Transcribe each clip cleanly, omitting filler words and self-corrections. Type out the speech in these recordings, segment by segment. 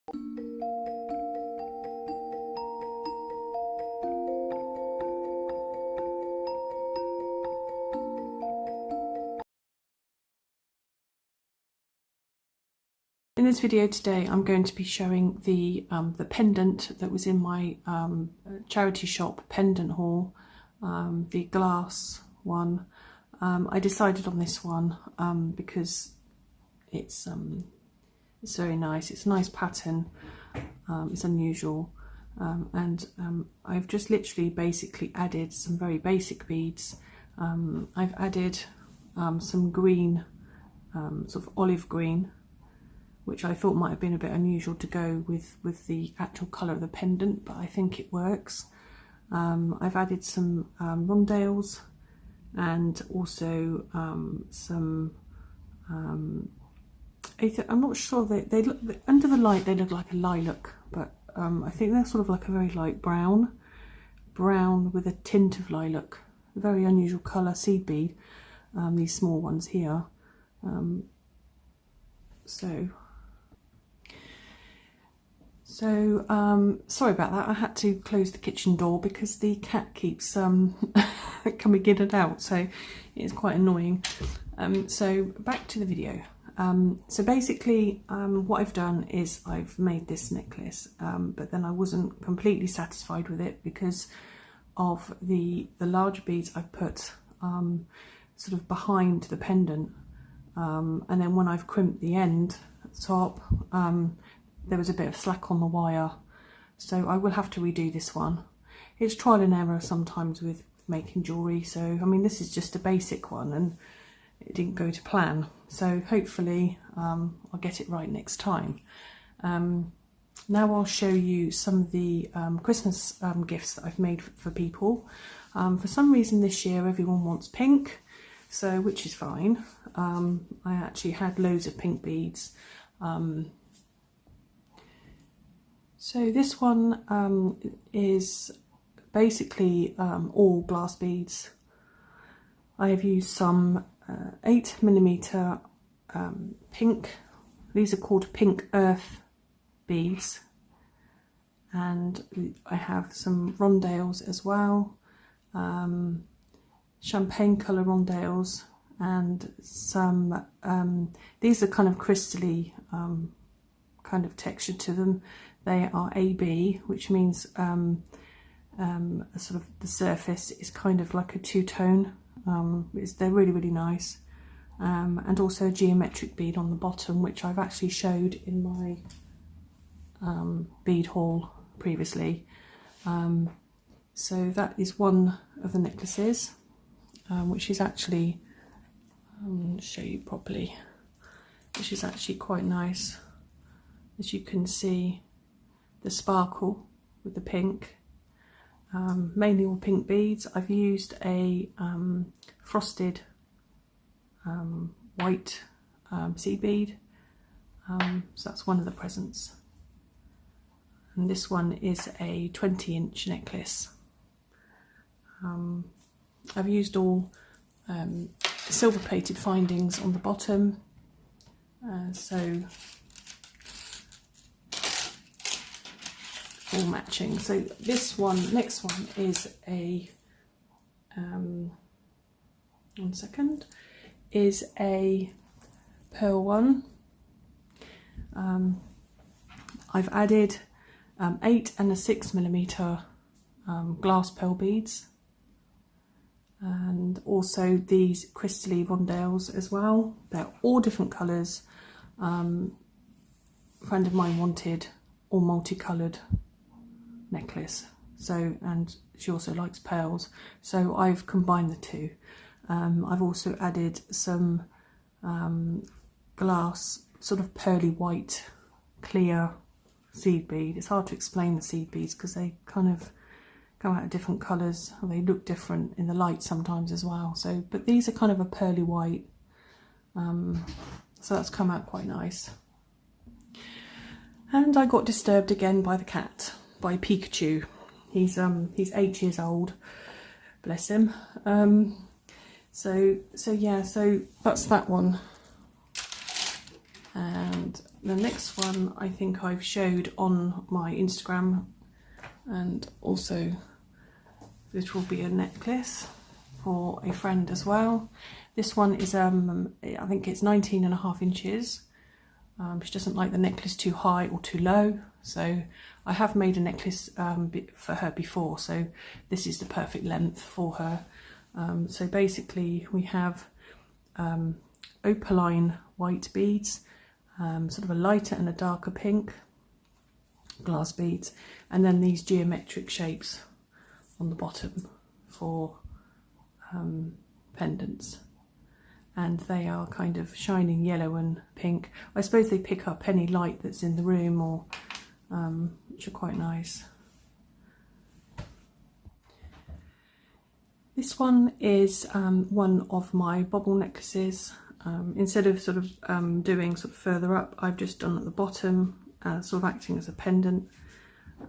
In this video today, I'm going to be showing the pendant that was in my charity shop pendant haul, the glass one. I decided on this one because it's very nice. It's a nice pattern. It's unusual, and I've just literally basically added some very basic beads. I've added some green, sort of olive green, which I thought might have been a bit unusual to go with the actual colour of the pendant, but I think it works. I've added some rondelles and also some, I'm not sure, they look, under the light they look like a lilac, but I think they're sort of like a very light brown with a tint of lilac. A very unusual colour seed bead, these small ones here. So sorry about that, I had to close the kitchen door because the cat keeps coming in and out, so it's quite annoying. So back to the video. So basically what I've done is I've made this necklace, but then I wasn't completely satisfied with it because of the large beads I've put sort of behind the pendant, and then when I've crimped the end at the top, there was a bit of slack on the wire, so I will have to redo this one. It's trial and error sometimes with making jewellery, so I mean this is just a basic one and it didn't go to plan, so hopefully I'll get it right next time. Now I'll show you some of the Christmas gifts that I've made for people. For some reason this year everyone wants pink, so which is fine. I actually had loads of pink beads. So this one is basically all glass beads. I have used some 8mm pink, these are called pink earth beads, and I have some rondelles as well, champagne colour rondelles, and some, these are kind of crystally kind of texture to them. They are AB, which means sort of the surface is kind of like a two-tone. They're really, really nice. And also a geometric bead on the bottom, which I've actually showed in my bead haul previously. So that is one of the necklaces, which is actually, I'll show you properly, which is actually quite nice. As you can see, the sparkle with the pink, mainly all pink beads. I've used a frosted white seed bead, so that's one of the presents. And this one is a 20-inch necklace. I've used all silver plated findings on the bottom, so all matching. So this one, next one is a one second, is a pearl one. I've added 8 and a 6mm glass pearl beads, and also these crystally rondelles as well. They're all different colours. A friend of mine wanted all multicoloured necklace, so, and she also likes pearls, so I've combined the two. I've also added some glass, sort of pearly white clear seed bead. It's hard to explain the seed beads because they kind of go out of different colours, and they look different in the light sometimes as well. So, but these are kind of a pearly white, so that's come out quite nice. And I got disturbed again by the cat, by Pikachu. He's 8 years old, bless him. So yeah, so that's that one. And the next one I think I've showed on my Instagram, and also this will be a necklace for a friend as well. This one is I think it's 19.5 inches. She doesn't like the necklace too high or too low, so I have made a necklace for her before, so this is the perfect length for her. So basically we have opaline white beads, sort of a lighter and a darker pink glass beads, and then these geometric shapes on the bottom for pendants, and they are kind of shining yellow and pink. I suppose they pick up any light that's in the room, or which are quite nice. This one is one of my bobble necklaces. Instead of sort of doing sort of further up, I've just done at the bottom, sort of acting as a pendant.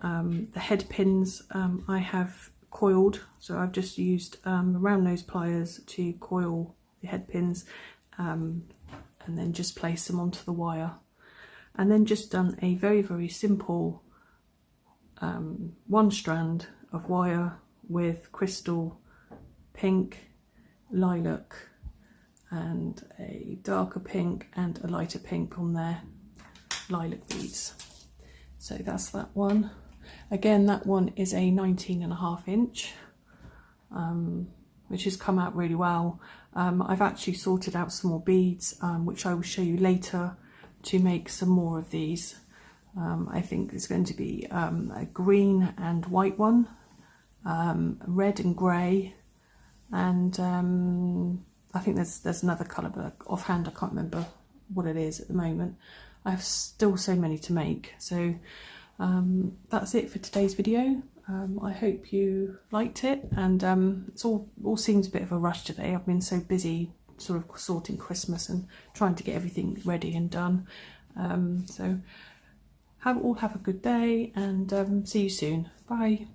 The head pins I have coiled, so I've just used round nose pliers to coil the head pins, and then just place them onto the wire, and then just done a very, very simple one strand of wire with crystal pink, lilac and a darker pink and a lighter pink on their lilac beads. So that's that one. Again, that one is a 19.5 inch, which has come out really well. I've actually sorted out some more beads, which I will show you later, to make some more of these. I think there's going to be a green and white one, red and grey, and I think there's another colour, but offhand I can't remember what it is at the moment. I have still so many to make, so that's it for today's video. I hope you liked it, and it's all seems a bit of a rush today. I've been so busy sort of sorting Christmas and trying to get everything ready and done. So all have a good day, and see you soon. Bye.